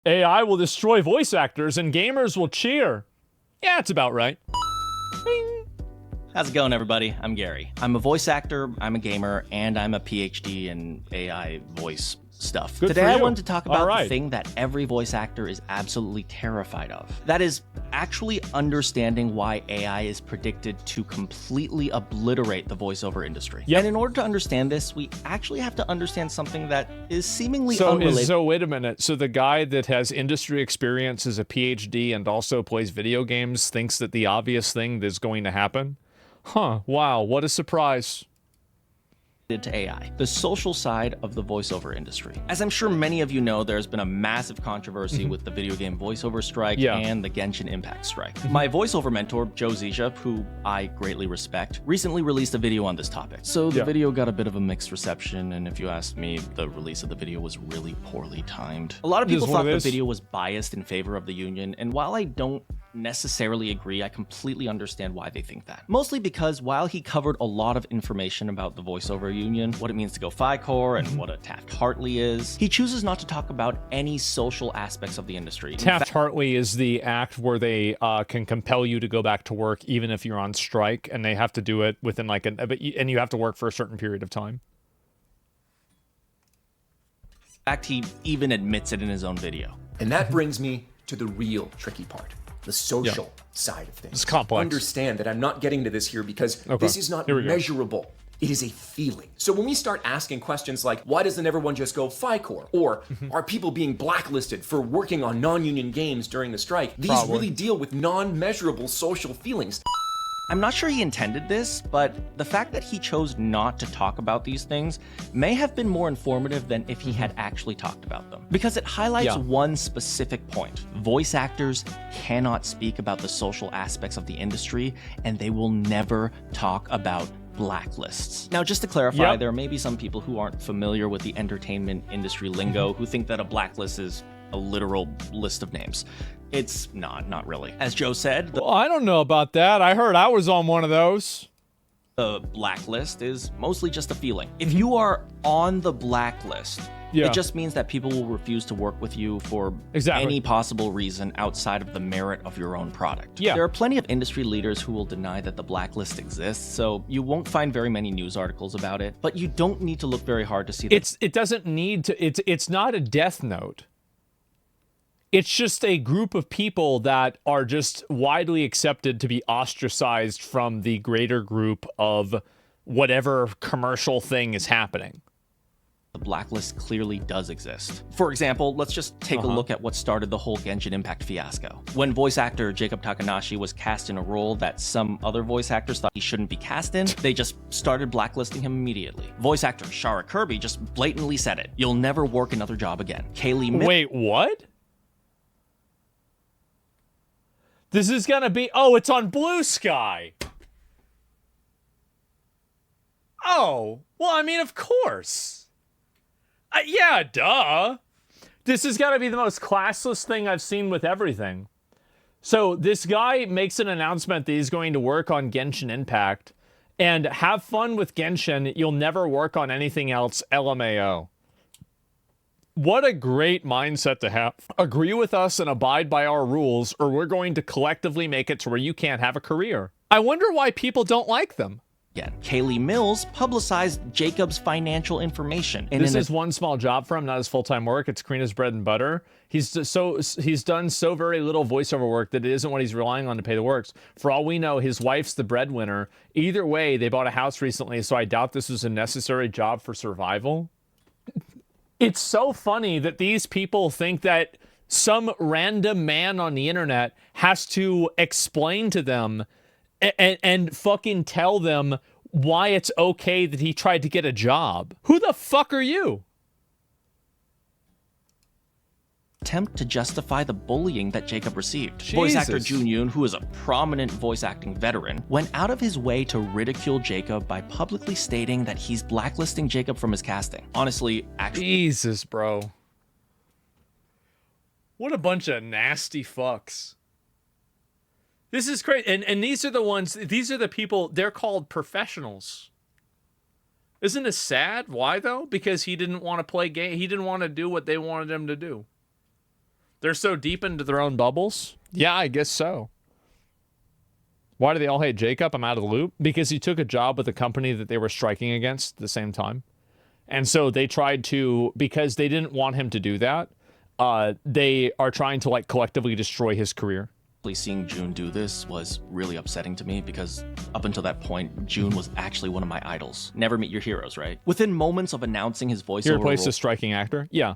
AI will destroy voice actors and gamers will cheer. Yeah, it's about right. Bing. How's it going, everybody? I'm Gary. I'm a voice actor, I'm a gamer, and I'm a PhD in AI voice stuff. Good Today for I you. wanted to talk about All right. the thing that every voice actor is absolutely terrified of. That is actually understanding why AI is predicted to completely obliterate the voiceover industry. Yep. And in order to understand this, we actually have to understand something that is seemingly unrelated. So wait a minute. So the guy that has industry experience as a PhD and also plays video games thinks that the obvious thing is going to happen? Huh, wow, what a surprise. To AI, the social side of the voiceover industry. As I'm sure many of you know, there's been a massive controversy with the video game voiceover strike and the Genshin Impact strike. My voiceover mentor, Joe Zizia, who I greatly respect, recently released a video on this topic. So the video got a bit of a mixed reception, and if you ask me, the release of the video was really poorly timed. A lot of people thought the video was biased in favor of the union, and while I don't necessarily agree, I completely understand why they think that. Mostly because while he covered a lot of information about the voiceover union, what it means to go FICOR, and what a Taft-Hartley is, he chooses not to talk about any social aspects of the industry. Taft-Hartley is the act where they can compel you to go back to work even if you're on strike, and they have to do it within and you have to work for a certain period of time. In fact, he even admits it in his own video. And that brings me to the real tricky part. The social side of things. It's complex. Understand that I'm not getting to this here because this is not measurable. It is a feeling. So when we start asking questions like, why doesn't everyone just go FICOR? Or are people being blacklisted for working on non-union games during the strike? These really deal with non-measurable social feelings. I'm not sure he intended this, but the fact that he chose not to talk about these things may have been more informative than if he had actually talked about them. Because it highlights one specific point. Voice actors cannot speak about the social aspects of the industry, and they will never talk about blacklists. Now, just to clarify, there may be some people who aren't familiar with the entertainment industry lingo who think that a blacklist is a literal list of names. It's not really. As Joe said, Well, I don't know about that. I heard I was on one of those. The blacklist is mostly just a feeling. If you are on the blacklist, it just means that people will refuse to work with you for any possible reason outside of the merit of your own product. There are plenty of industry leaders who will deny that the blacklist exists, so you won't find very many news articles about it, but you don't need to look very hard to see that. It doesn't need to, it's not a death note. It's just a group of people that are just widely accepted to be ostracized from the greater group of whatever commercial thing is happening. The blacklist clearly does exist. For example, let's just take a look at what started the whole Genshin Impact fiasco. When voice actor Jacob Takanashi was cast in a role that some other voice actors thought he shouldn't be cast in, they just started blacklisting him immediately. Voice actor Shara Kirby just blatantly said it. You'll never work another job again. Wait, what? This is gonna be, it's on Blue Sky. Oh, well, I mean, of course. Yeah, duh. This has got to be the most classless thing I've seen with everything. So this guy makes an announcement that he's going to work on Genshin Impact, and have fun with Genshin. You'll never work on anything else, LMAO. What a great mindset to have. Agree with us and abide by our rules, or we're going to collectively make it to where you can't have a career. I wonder why people don't like them. Again, Kaylee Mills publicized Jacob's financial information. And this is one small job for him, not his full-time work. It's Karina's bread and butter. He's done so very little voiceover work that it isn't what he's relying on to pay the works. For all we know, his wife's the breadwinner. Either way, they bought a house recently, so I doubt this was a necessary job for survival. It's so funny that these people think that some random man on the internet has to explain to them and fucking tell them why it's okay that he tried to get a job. Who the fuck are you? Attempt to justify the bullying that Jacob received. Jesus. Voice actor Jun Yoon, who is a prominent voice acting veteran, went out of his way to ridicule Jacob by publicly stating that he's blacklisting Jacob from his casting. Honestly, actually... Jesus, bro. What a bunch of nasty fucks. This is great. And these are the ones, these are the people, they're called professionals. Isn't it sad? Why, though? Because he didn't want to play game. He didn't want to do what they wanted him to do. They're so deep into their own bubbles? Yeah, I guess so. Why do they all hate Jacob? I'm out of the loop. Because he took a job with a company that they were striking against at the same time. And so they tried to, because they didn't want him to do that, they are trying to like collectively destroy his career. Seeing June do this was really upsetting to me because up until that point, June was actually one of my idols. Never meet your heroes, right? Within moments of announcing his voiceover He replaced a striking actor? Yeah.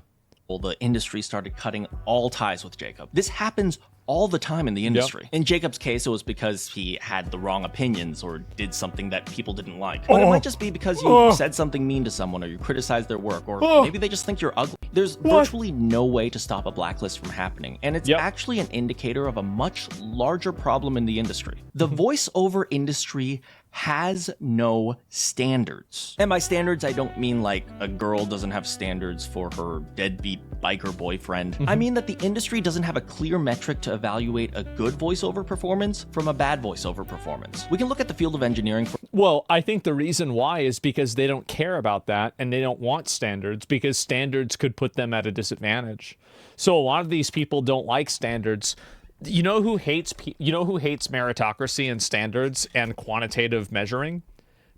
The industry started cutting all ties with Jacob. This happens all the time in the industry. Yep. In Jacob's case, it was because he had the wrong opinions or did something that people didn't like. But it might just be because you said something mean to someone or you criticized their work or maybe they just think you're ugly. There's virtually no way to stop a blacklist from happening, and it's actually an indicator of a much larger problem in the industry. The voiceover industry has no standards. And by standards, I don't mean like a girl doesn't have standards for her deadbeat biker boyfriend. I mean that the industry doesn't have a clear metric to evaluate a good voiceover performance from a bad voiceover performance. We can look at the field of engineering. Well, I think the reason why is because they don't care about that and they don't want standards because standards could put them at a disadvantage. So a lot of these people don't like standards. You know who hates meritocracy and standards and quantitative measuring?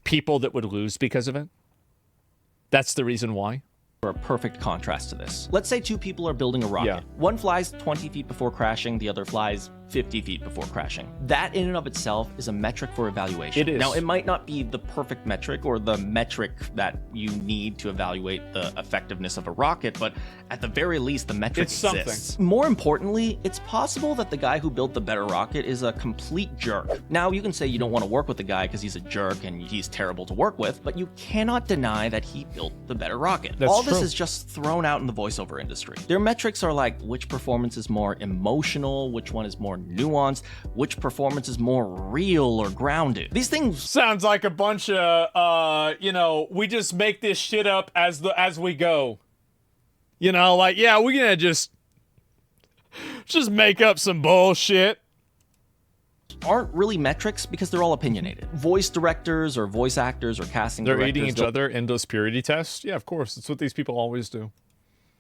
People that would lose because of it. That's the reason why. For a perfect contrast to this. Let's say two people are building a rocket. Yeah. One flies 20 feet before crashing, the other flies 50 feet before crashing. That in and of itself is a metric for evaluation. It is. Now, it might not be the perfect metric or the metric that you need to evaluate the effectiveness of a rocket, but at the very least, the metric exists. Something. More importantly, it's possible that the guy who built the better rocket is a complete jerk. Now, you can say you don't want to work with the guy because he's a jerk and he's terrible to work with, but you cannot deny that he built the better rocket. All this is just thrown out in the voiceover industry. Their metrics are like which performance is more emotional, which one is more nuanced, which performance is more real or grounded. These things sounds like a bunch of we just make this shit up as we go. Like, yeah, we're gonna just make up some bullshit. Aren't really metrics because they're all opinionated. Voice directors or voice actors or casting directors, they're eating each other endless purity tests. Yeah, of course. That's what these people always do.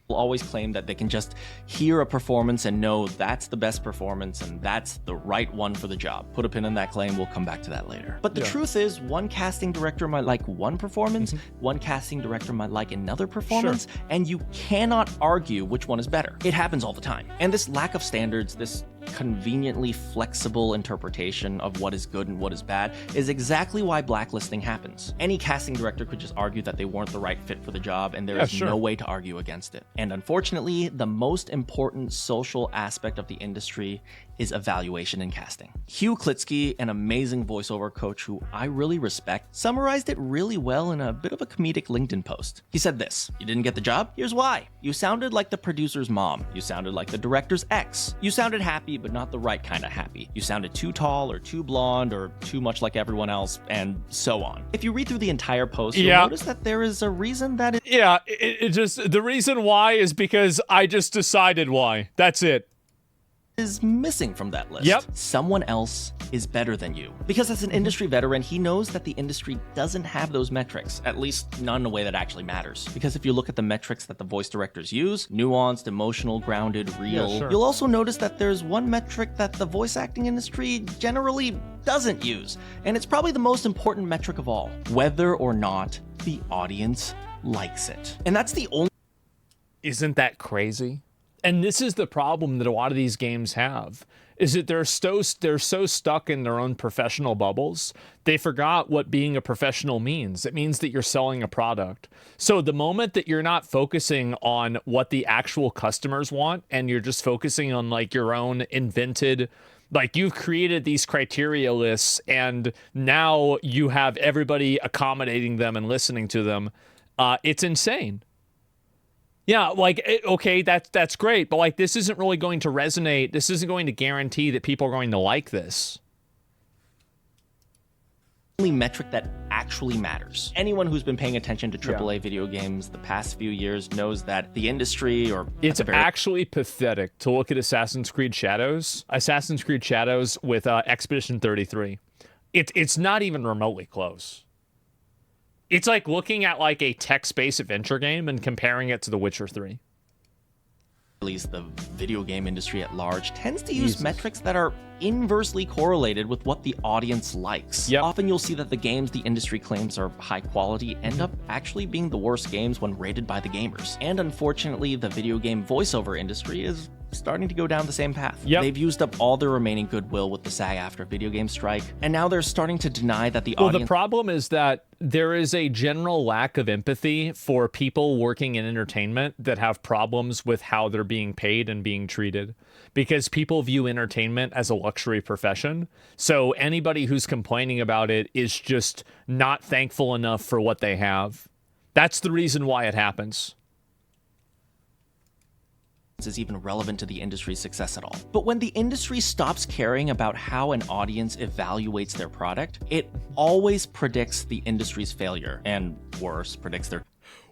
Will always claim that they can just hear a performance and know that's the best performance and that's the right one for the job. Put a pin in that claim, we'll come back to that later. But the truth is, one casting director might like one performance, one casting director might like another performance, and you cannot argue which one is better. It happens all the time. And this lack of standards, this conveniently flexible interpretation of what is good and what is bad is exactly why blacklisting happens. Any casting director could just argue that they weren't the right fit for the job, and there is no way to argue against it. And unfortunately, the most important social aspect of the industry is evaluation and casting. Hugh Klitsky, an amazing voiceover coach who I really respect, summarized it really well in a bit of a comedic LinkedIn post. He said this: "You didn't get the job? Here's why. You sounded like the producer's mom. You sounded like the director's ex. You sounded happy, but not the right kind of happy. You sounded too tall or too blonde or too much like everyone else, and so on." If you read through the entire post, you'll notice that there is a reason that it just, the reason why is because I just decided why. That's it. Is missing from that list. Yep. Someone else is better than you. Because as an industry veteran, he knows that the industry doesn't have those metrics, at least not in a way that actually matters. Because if you look at the metrics that the voice directors use, nuanced, emotional, grounded, real, you'll also notice that there's one metric that the voice acting industry generally doesn't use. And it's probably the most important metric of all: whether or not the audience likes it. And that's the only... Isn't that crazy? And this is the problem that a lot of these games have, is that they're so stuck in their own professional bubbles, they forgot what being a professional means. It means that you're selling a product. So the moment that you're not focusing on what the actual customers want, and you're just focusing on like your own invented, like you've created these criteria lists, and now you have everybody accommodating them and listening to them, it's insane. Yeah, like, okay, that's great, but like this isn't really going to resonate. This isn't going to guarantee that people are going to like this. Only metric that actually matters. Anyone who's been paying attention to AAA video games the past few years knows that the industry, or it's actually pathetic to look at Assassin's Creed Shadows with Expedition 33. It's not even remotely close. It's like looking at like a text-based adventure game and comparing it to The Witcher 3. least the video game industry at large, tends to use metrics that are inversely correlated with what the audience likes. Often you'll see that the games the industry claims are high quality end up actually being the worst games when rated by the gamers. And unfortunately, the video game voiceover industry is starting to go down the same path. They've used up all their remaining goodwill with the SAG-AFTRA video game strike, and now they're starting to deny that the audience... Well, the problem is that there is a general lack of empathy for people working in entertainment that have problems with how they're being paid and being treated, because people view entertainment as a luxury profession. So anybody who's complaining about it is just not thankful enough for what they have. That's the reason why it happens. Is even relevant to the industry's success at all. But when the industry stops caring about how an audience evaluates their product, it always predicts the industry's failure, and worse, predicts their...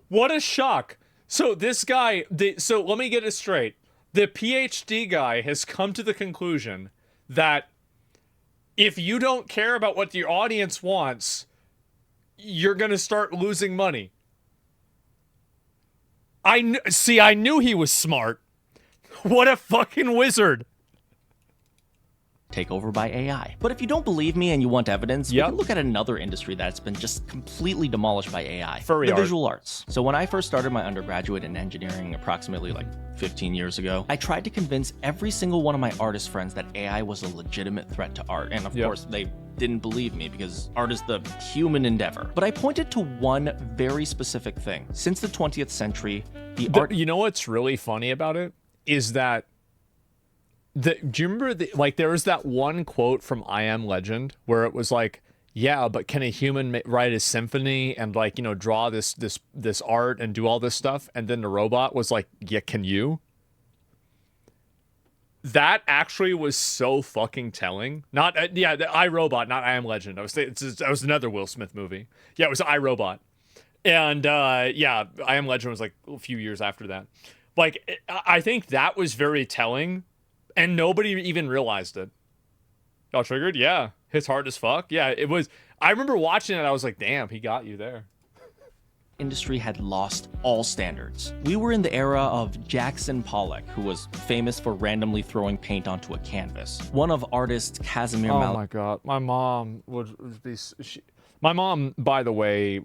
What a shock. So this guy, so let me get it straight. The PhD guy has come to the conclusion that if you don't care about what your audience wants, you're going to start losing money. I knew he was smart. What a fucking wizard. Take over by AI. But if you don't believe me and you want evidence, you can look at another industry that's been just completely demolished by AI. The visual arts. So when I first started my undergraduate in engineering approximately like 15 years ago, I tried to convince every single one of my artist friends that AI was a legitimate threat to art. And of course, they didn't believe me because art is the human endeavor. But I pointed to one very specific thing. Since the 20th century, art... You know what's really funny about it? Is that do you remember there was that one quote from I Am Legend where it was like, yeah, but can a human write a symphony and draw this art and do all this stuff? And then the robot was like, yeah, can you? That actually was so fucking telling. Not the iRobot, not I Am Legend. That was another Will Smith movie. Yeah, it was iRobot. And I Am Legend was like a few years after that. Like, I think that was very telling, and nobody even realized it. Y'all triggered? Yeah. Hits hard as fuck? Yeah, it was. I remember watching it, I was like, damn, he got you there. Industry had lost all standards. We were in the era of Jackson Pollock, who was famous for randomly throwing paint onto a canvas. One of artist Casimir Oh my god, my mom would be... my mom, by the way,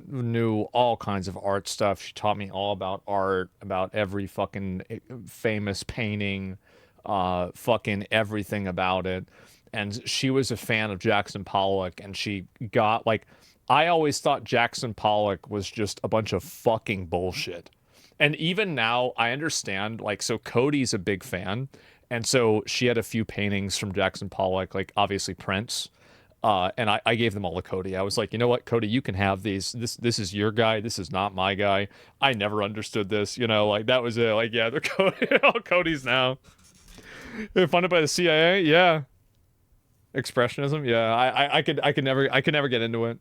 knew all kinds of art stuff. She taught me all about art, about every fucking famous painting, fucking everything about it. And she was a fan of Jackson Pollock, and she got I always thought Jackson Pollock was just a bunch of fucking bullshit. And even now I understand, so Cody's a big fan, and so she had a few paintings from Jackson Pollock, obviously Prince. And I gave them all to Cody. I was like, you know what, Cody, you can have these. This is your guy. This is not my guy. I never understood this. That was it. They're all Cody's now. They're funded by the CIA. Yeah. Expressionism. Yeah. I could never get into it.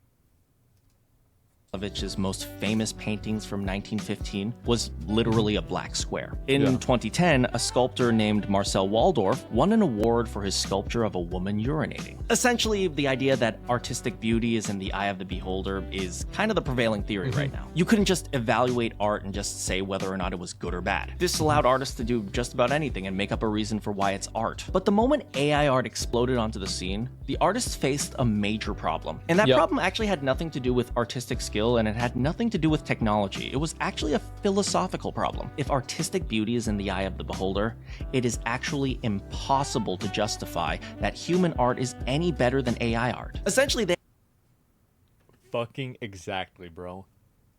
His most famous paintings from 1915 was literally a black square. In 2010, a sculptor named Marcel Waldorf won an award for his sculpture of a woman urinating. Essentially, the idea that artistic beauty is in the eye of the beholder is kind of the prevailing theory right now. You couldn't just evaluate art and just say whether or not it was good or bad. This allowed artists to do just about anything and make up a reason for why it's art. But the moment AI art exploded onto the scene, the artists faced a major problem. And that problem actually had nothing to do with artistic skill, and it had nothing to do with technology. It was actually a philosophical problem. If artistic beauty is in the eye of the beholder, it is actually impossible to justify that human art is any better than AI art. Essentially, they... Fucking exactly, bro.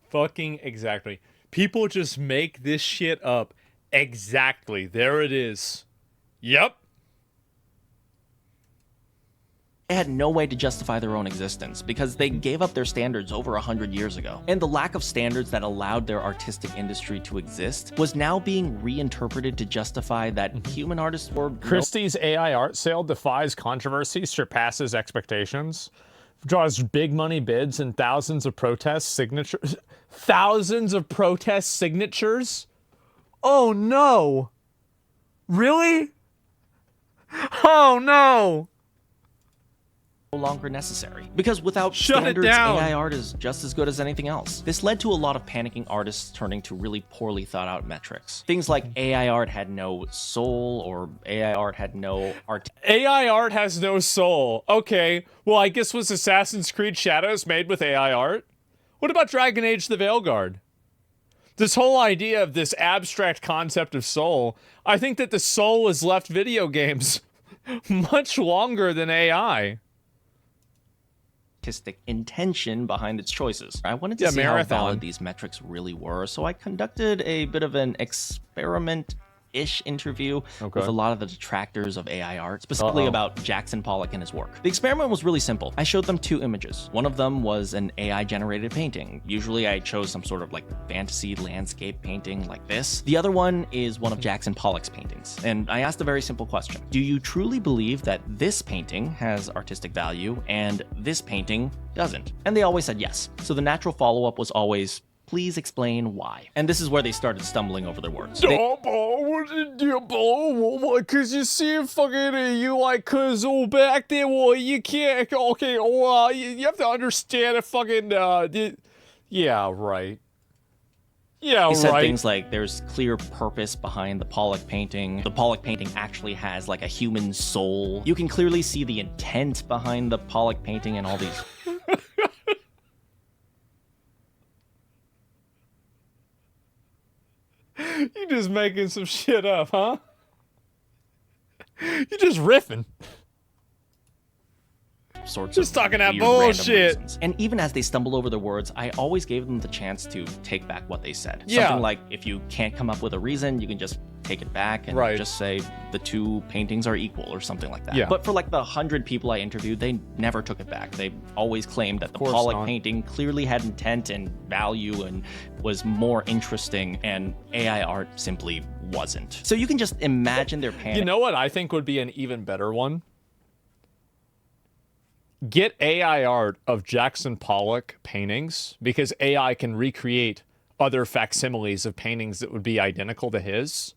Fucking exactly. People just make this shit up. Exactly. There it is. Yep. They had no way to justify their own existence because they gave up their standards over 100 years ago. And the lack of standards that allowed their artistic industry to exist was now being reinterpreted to justify that human artists were... Christie's AI art sale defies controversy, surpasses expectations, draws big money bids and thousands of protest signatures. Thousands of protest signatures? Oh no! Really? Oh no! no longer necessary. Because without Shut it standards, down. AI art is just as good as anything else. This led to a lot of panicking artists turning to really poorly thought out metrics. Things like AI art had no soul, or AI art had no art. AI art has no soul. Okay, well, I guess was Assassin's Creed Shadows made with AI art? What about Dragon Age the Veilguard? This whole idea of this abstract concept of soul, I think that the soul has left video games much longer than AI. Artistic intention behind its choices. I wanted to see how valid these metrics really were, so I conducted a bit of an experiment-ish interview with a lot of the detractors of AI art, specifically about Jackson Pollock and his work. The experiment was really simple. I showed them 2 images. One of them was an AI-generated painting. Usually I chose some sort of like fantasy landscape painting like this. The other one is one of Jackson Pollock's paintings, and I asked a very simple question. Do you truly believe that this painting has artistic value and this painting doesn't? And they always said yes. So the natural follow-up was always, please explain why. And this is where they started stumbling over their words. Cause you see, fucking, you like, cause back then, well, you can't, okay, well, you have to understand it, fucking, yeah, right. Yeah, He said things like, there's clear purpose behind the Pollock painting. The Pollock painting actually has like a human soul. You can clearly see the intent behind the Pollock painting and all these. You just making some shit up, huh? You just riffing. Sorts just of talking that weird, bullshit. And even as they stumbled over their words, I always gave them the chance to take back what they said. Yeah. Something like, if you can't come up with a reason, you can just take it back and just say the 2 paintings are equal or something like that. Yeah. But for like the 100 people I interviewed, they never took it back. They always claimed that the Pollock painting clearly had intent and value and was more interesting, and AI art simply wasn't. So you can just imagine their panic. You know what I think would be an even better one? Get AI art of Jackson Pollock paintings, because AI can recreate other facsimiles of paintings that would be identical to his,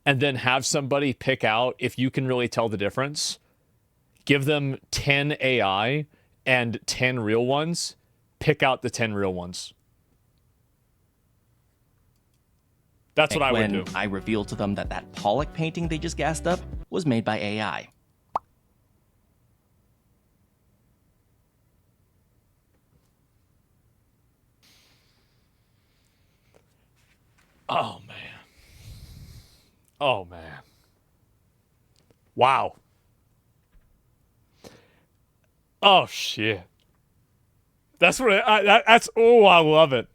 and then have somebody pick out if you can really tell the difference. Give them 10 AI and 10 real ones. Pick out the 10 real ones. That's what I would do. When I revealed to them that that Pollock painting they just gassed up was made by AI. Oh, man. Oh, man. Wow. Oh, shit. That's what that's, oh, I love it.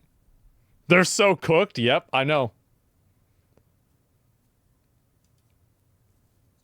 They're so cooked. Yep, I know.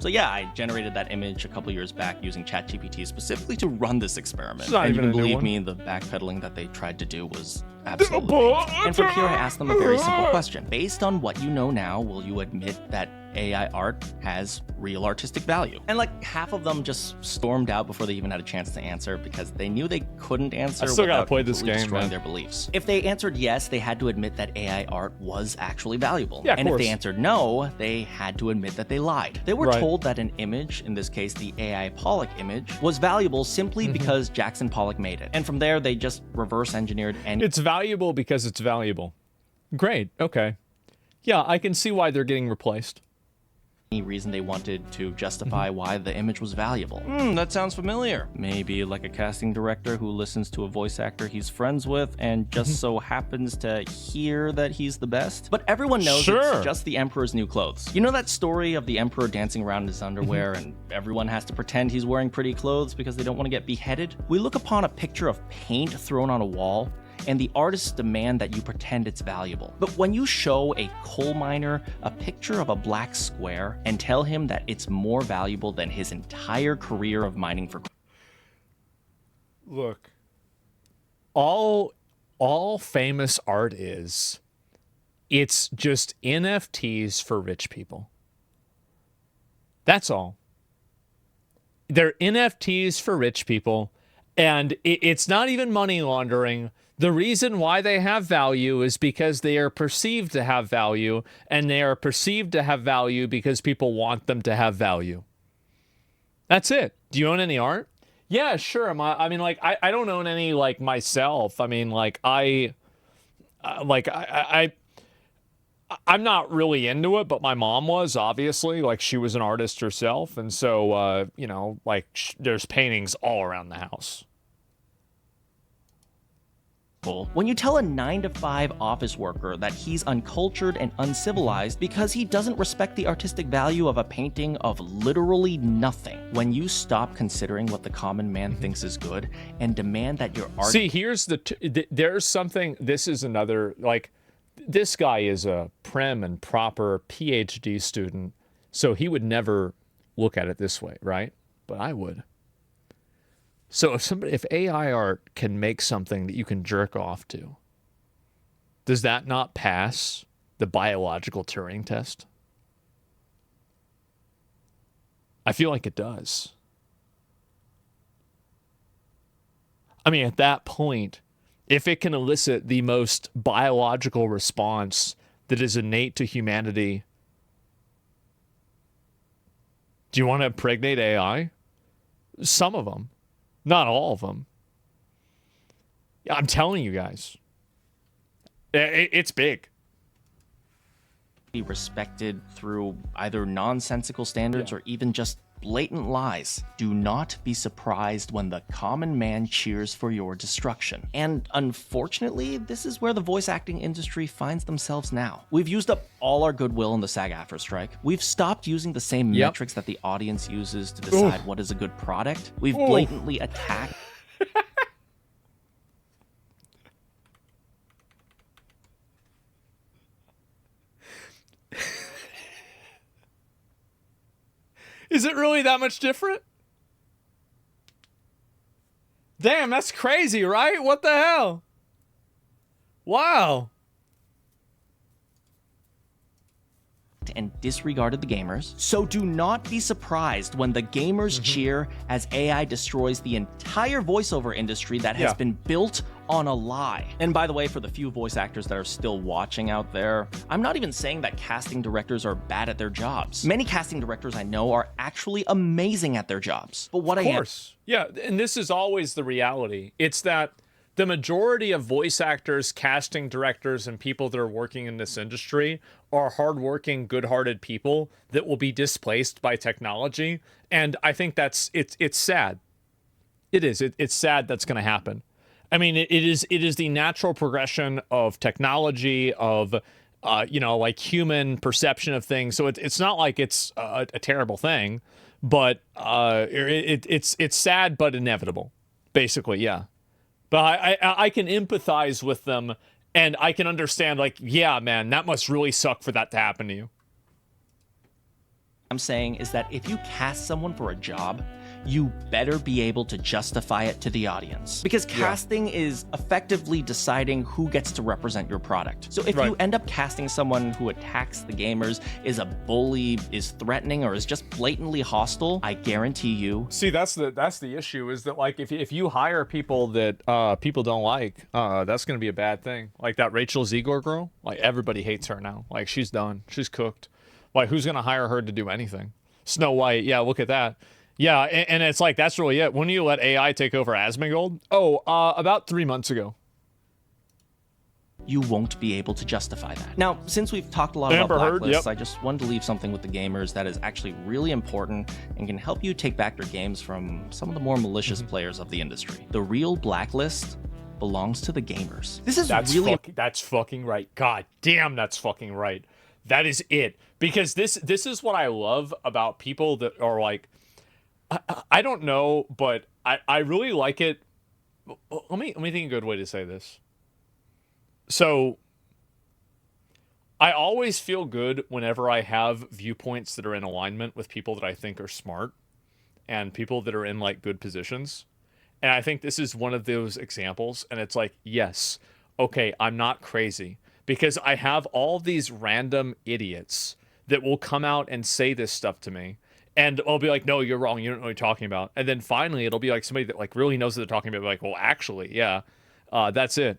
So yeah, I generated that image a couple years back using ChatGPT specifically to run this experiment. It's not and even you a can new believe one. me, the backpedaling that they tried to do was absolutely. And from here, I asked them a very simple question. Based on what you know now, will you admit that AI art has real artistic value? And like half of them just stormed out before they even had a chance to answer, because they knew they couldn't answer. I still gotta without play this completely game, destroying man. their beliefs. If they answered yes, they had to admit that AI art was actually valuable. Yeah, of and course. if they answered no, they had to admit that they lied. They were Right. told that an image, in this case the AI Pollock image, was valuable simply because Jackson Pollock made it. And from there, they just reverse engineered any It's valuable because it's valuable. Great. Okay. Yeah, I can see why they're getting replaced. reason they wanted to justify why the image was valuable. That sounds familiar. Maybe like a casting director who listens to a voice actor he's friends with and just so happens to hear that he's the best. But everyone knows it's just the Emperor's new clothes. You know that story of the Emperor dancing around in his underwear and everyone has to pretend he's wearing pretty clothes because they don't want to get beheaded? We look upon a picture of paint thrown on a wall, and the artists demand that you pretend it's valuable. But when you show a coal miner a picture of a black square and tell him that it's more valuable than his entire career of mining for... Look, all famous art is, it's just NFTs for rich people. That's all. They're NFTs for rich people, and it's not even money laundering. The reason why they have value is because they are perceived to have value, and they are perceived to have value because people want them to have value. That's it. Do you own any art? Yeah, sure. I mean, like, I don't own any, like, myself. I mean, like, I'm not really into it, but my mom was, obviously. Like, she was an artist herself. And so, you know, like, there's paintings all around the house. When you tell a 9-to-5 office worker that he's uncultured and uncivilized because he doesn't respect the artistic value of a painting of literally nothing, when you stop considering what the common man thinks is good and demand that your art... See, here's there's something, this is another, like, this guy is a prim and proper PhD student, so he would never look at it this way, right? But I would. So if AI art can make something that you can jerk off to, does that not pass the biological Turing test? I feel like it does. I mean, at that point, if it can elicit the most biological response that is innate to humanity, do you want to impregnate AI? Some of them. Not all of them. I'm telling you guys. It's big. Be respected through either nonsensical standards or even just blatant lies. Do not be surprised when the common man cheers for your destruction. And unfortunately, this is where the voice acting industry finds themselves now. We've used up all our goodwill in the SAG-AFTRA strike. We've stopped using the same metrics that the audience uses to decide what is a good product. We've blatantly attacked... Is it really that much different? Damn, that's crazy, right? What the hell? Wow. And disregarded the gamers. So do not be surprised when the gamers cheer as AI destroys the entire voiceover industry that has been built on a lie. And by the way, for the few voice actors that are still watching out there, I'm not even saying that casting directors are bad at their jobs. Many casting directors I know are actually amazing at their jobs. But what Of course. Yeah, and this is always the reality. It's that the majority of voice actors, casting directors, and people that are working in this industry are hardworking, good-hearted people that will be displaced by technology. And I think it's sad. It is. It's sad that's going to happen. I mean, it is the natural progression of technology, of you know, like human perception of things. So it's not like it's a terrible thing, but it's sad but inevitable, basically. Yeah. But I can empathize with them, and I can understand, like, yeah, man, that must really suck for that to happen to you. I'm saying is that if you cast someone for a job, you better be able to justify it to the audience. Because casting is effectively deciding who gets to represent your product. So if you end up casting someone who attacks the gamers, is a bully, is threatening, or is just blatantly hostile, I guarantee you... See, that's the issue, is that, like, if you hire people that people don't like, that's going to be a bad thing. Like that Rachel Zegor girl, like, everybody hates her now. Like, she's done. She's cooked. Like, who's going to hire her to do anything? Snow White, yeah, look at that. Yeah, and it's like, that's really it. When do you let AI take over Asmongold? Oh, about 3 months ago. You won't be able to justify that. Now, since we've talked a lot about blacklists, I just wanted to leave something with the gamers that is actually really important and can help you take back your games from some of the more malicious players of the industry. The real blacklist belongs to the gamers. This is that's fucking right. God damn, that's fucking right. That is it. Because this is what I love about people that are like, I don't know, but I really like it. Let me think a good way to say this. So I always feel good whenever I have viewpoints that are in alignment with people that I think are smart and people that are in, like, good positions. And I think this is one of those examples. And it's like, yes, okay, I'm not crazy, because I have all these random idiots that will come out and say this stuff to me. And I'll be like, no, you're wrong. You don't know what you're talking about. And then finally, it'll be like somebody that, like, really knows what they're talking about. Like, well, actually, yeah, that's it.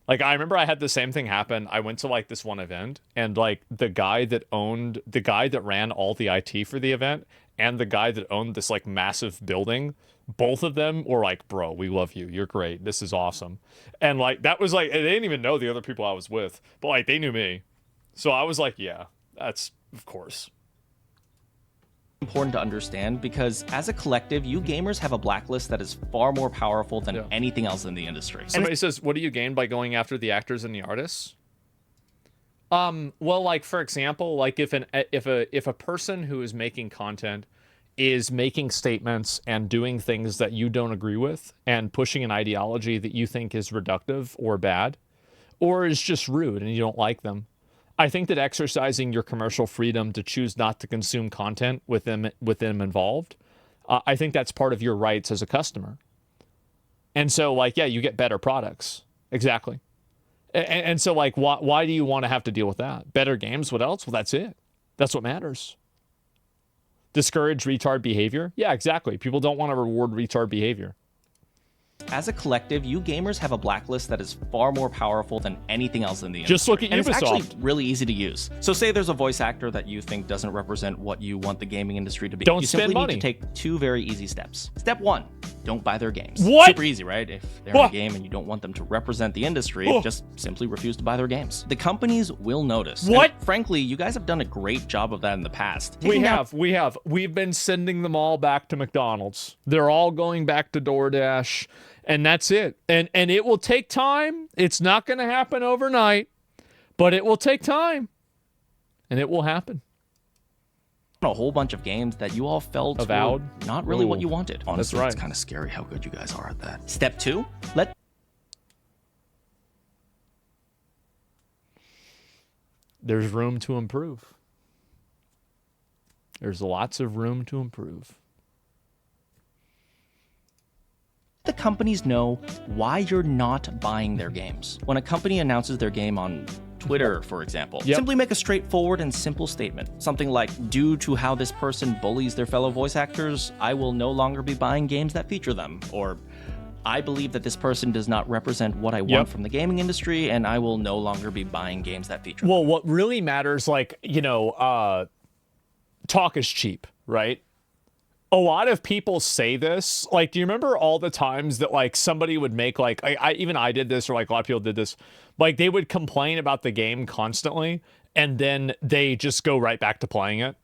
Like, I remember I had the same thing happen. I went to, like, this one event, and, like, the guy that ran all the IT for the event, and the guy that owned this, like, massive building both of them were like, bro, we love you. You're great. This is awesome. And like, that was like, they didn't even know the other people I was with, but like, they knew me. So I was like, yeah, that's, of course. Important to understand because as a collective, you gamers have a blacklist that is far more powerful than anything else in the industry. Somebody says, what do you gain by going after the actors and the artists? Well, like, for example, like if a person who is making content is making statements and doing things that you don't agree with and pushing an ideology that you think is reductive or bad or is just rude and you don't like them, I think that exercising your commercial freedom to choose not to consume content with them involved, I think that's part of your rights as a customer. And so, like, yeah, you get better products. Exactly. And so, like, why do you want to have to deal with that? Better games? What else? Well, that's it. That's what matters. Discourage retard behavior? Yeah, exactly. People don't want to reward retard behavior. As a collective, you gamers have a blacklist that is far more powerful than anything else in the industry. Just look at Ubisoft. And it's actually really easy to use. So say there's a voice actor that you think doesn't represent what you want the gaming industry to be. Don't you spend simply money. need to take 2 very easy steps. Step 1, don't buy their games. What? Super easy, right? If they're in a game and you don't want them to represent the industry, just simply refuse to buy their games. The companies will notice. What? And frankly, you guys have done a great job of that in the past. We have. We've been sending them all back to McDonald's. They're all going back to DoorDash. And that's it. And it will take time. It's not going to happen overnight, but it will take time. And it will happen. A whole bunch of games that you all felt were not really what you wanted. Honestly, it's kind of scary how good you guys are at that. Step 2, There's room to improve. There's lots of room to improve. The companies know why you're not buying their games. When a company announces their game on Twitter, for example, simply make a straightforward and simple statement. Something like, due to how this person bullies their fellow voice actors, I will no longer be buying games that feature them. Or, I believe that this person does not represent what I want from the gaming industry, and I will no longer be buying games that feature them. Well, what really matters, like, you know, talk is cheap, right? A lot of people say this. Like, do you remember all the times that, like, somebody would make, like, I did this, or, like, a lot of people did this. Like, they would complain about the game constantly, and then they just go right back to playing it.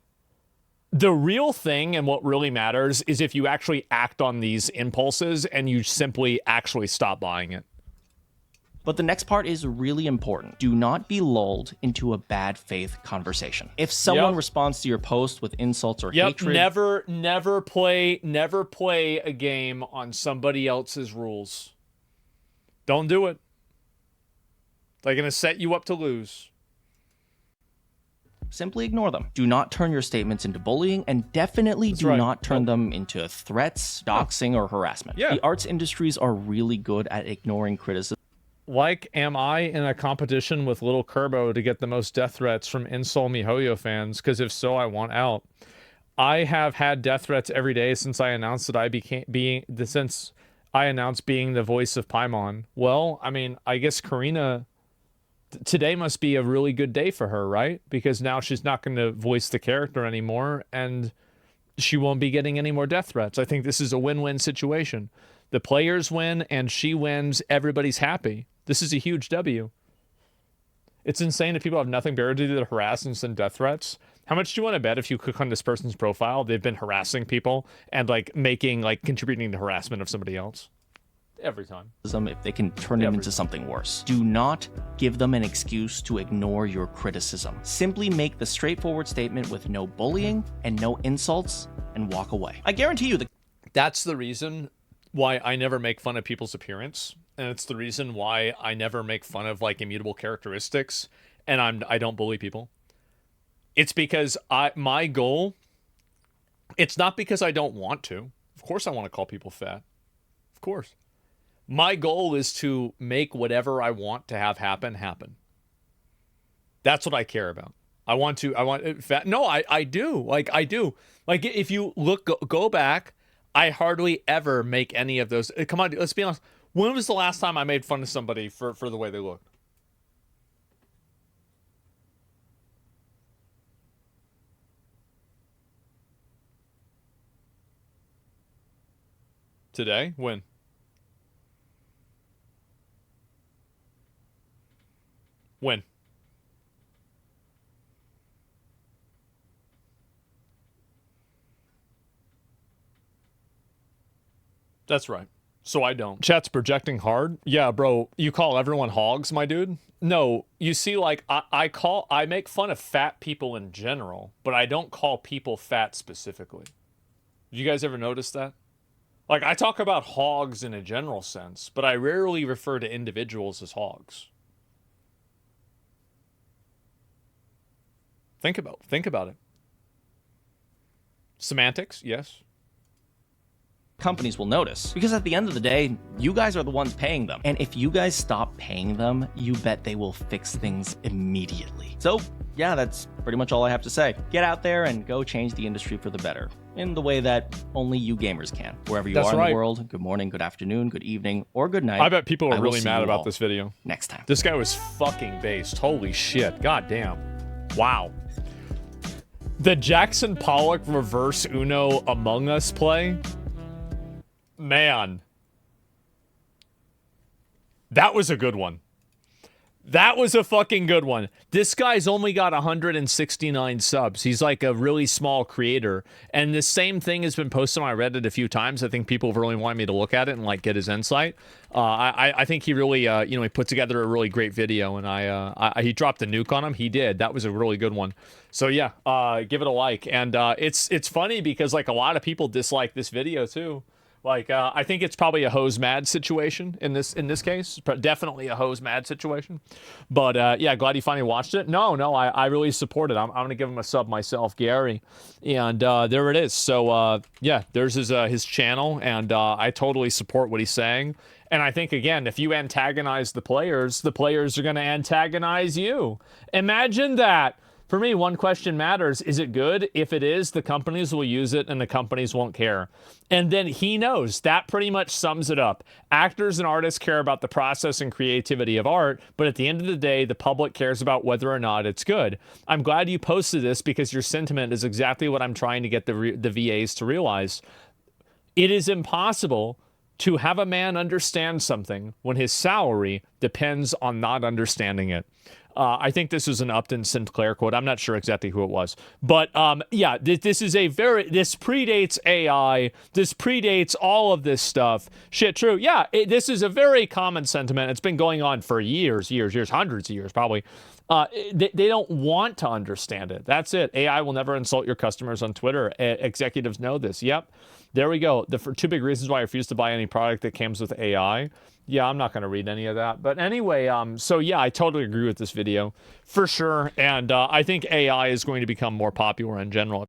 The real thing and what really matters is if you actually act on these impulses and you simply actually stop buying it. But the next part is really important. Do not be lulled into a bad faith conversation. If someone responds to your post with insults or hatred... Never play a game on somebody else's rules. Don't do it. They're going to set you up to lose. Simply ignore them. Do not turn your statements into bullying, and definitely do not turn them into threats, doxing, or harassment. The arts industries are really good at ignoring criticism. Like, am I in a competition with Little Kerbo to get the most death threats from Insol MiHoYo fans? Because if so, I want out. I have had death threats every day since I announced that being the voice of Paimon. Well, I mean, I guess Karina, today must be a really good day for her, right? Because now she's not going to voice the character anymore, and she won't be getting any more death threats. I think this is a win-win situation. The players win, and she wins. Everybody's happy. This is a huge W. It's insane that people have nothing better to do than harass and send death threats. How much do you want to bet if you click on this person's profile, they've been harassing people and, like, contributing to harassment of somebody else? Every time. If they can turn it into something worse. Do not give them an excuse to ignore your criticism. Simply make the straightforward statement with no bullying and no insults and walk away. I guarantee you that's the reason why I never make fun of people's appearance. And it's the reason why I never make fun of, like, immutable characteristics, and I don't bully people. It's because my goal, it's not because I don't want to. Of course I want to call people fat. Of course. My goal is to make whatever I want to have happen. That's what I care about. I do. Like, if you go back, I hardly ever make any of those. Come on, let's be honest. When was the last time I made fun of somebody for the way they look? Today? When? When? That's right. So I don't. Chat's projecting hard. Yeah, bro, you call everyone hogs, my dude? No, you see, like, I make fun of fat people in general, but I don't call people fat specifically. You guys ever notice that? Like, I talk about hogs in a general sense, but I rarely refer to individuals as hogs. Think about it. Semantics, yes. Companies will notice, because at the end of the day, you guys are the ones paying them. And if you guys stop paying them, you bet they will fix things immediately. So yeah, that's pretty much all I have to say. Get out there and go change the industry for the better in the way that only you gamers can. Wherever you are in the world, good morning, good afternoon, good evening, or good night. I bet people are really mad about this video. Next time. This guy was fucking based. Holy shit. God damn. Wow. The Jackson Pollock reverse Uno Among Us play? Man. That was a good one. That was a fucking good one. This guy's only got 169 subs. He's like a really small creator. And the same thing has been posted on my Reddit a few times. I think people have really wanted me to look at it and like get his insight. I think he really, you know, he put together a really great video, and he dropped a nuke on him. He did. That was a really good one. So yeah, give it a like. And it's funny because like a lot of people dislike this video too. Like, I think it's probably a hose mad situation in this case. Definitely a hose mad situation. But yeah, glad you finally watched it. No, I really support it. I'm going to give him a sub myself, Gary. And there it is. So yeah, there's his channel, and I totally support what he's saying. And I think, again, if you antagonize the players are going to antagonize you. Imagine that. For me, one question matters. Is it good? If it is, the companies will use it and the companies won't care. And then he knows. That pretty much sums it up. Actors and artists care about the process and creativity of art, but at the end of the day, the public cares about whether or not it's good. I'm glad you posted this because your sentiment is exactly what I'm trying to get the VAs to realize. It is impossible to have a man understand something when his salary depends on not understanding it. I think this is an Upton Sinclair quote. I'm not sure exactly who it was. But yeah, this predates AI. This predates all of this stuff. Shit, true. Yeah, this is a very common sentiment. It's been going on for years, hundreds of years probably. They don't want to understand it. That's it. AI will never insult your customers on Twitter. Executives know this. Yep. There we go. The two big reasons why I refuse to buy any product that comes with AI. Yeah, I'm not going to read any of that. But anyway, so yeah, I totally agree with this video for sure. And I think AI is going to become more popular in general.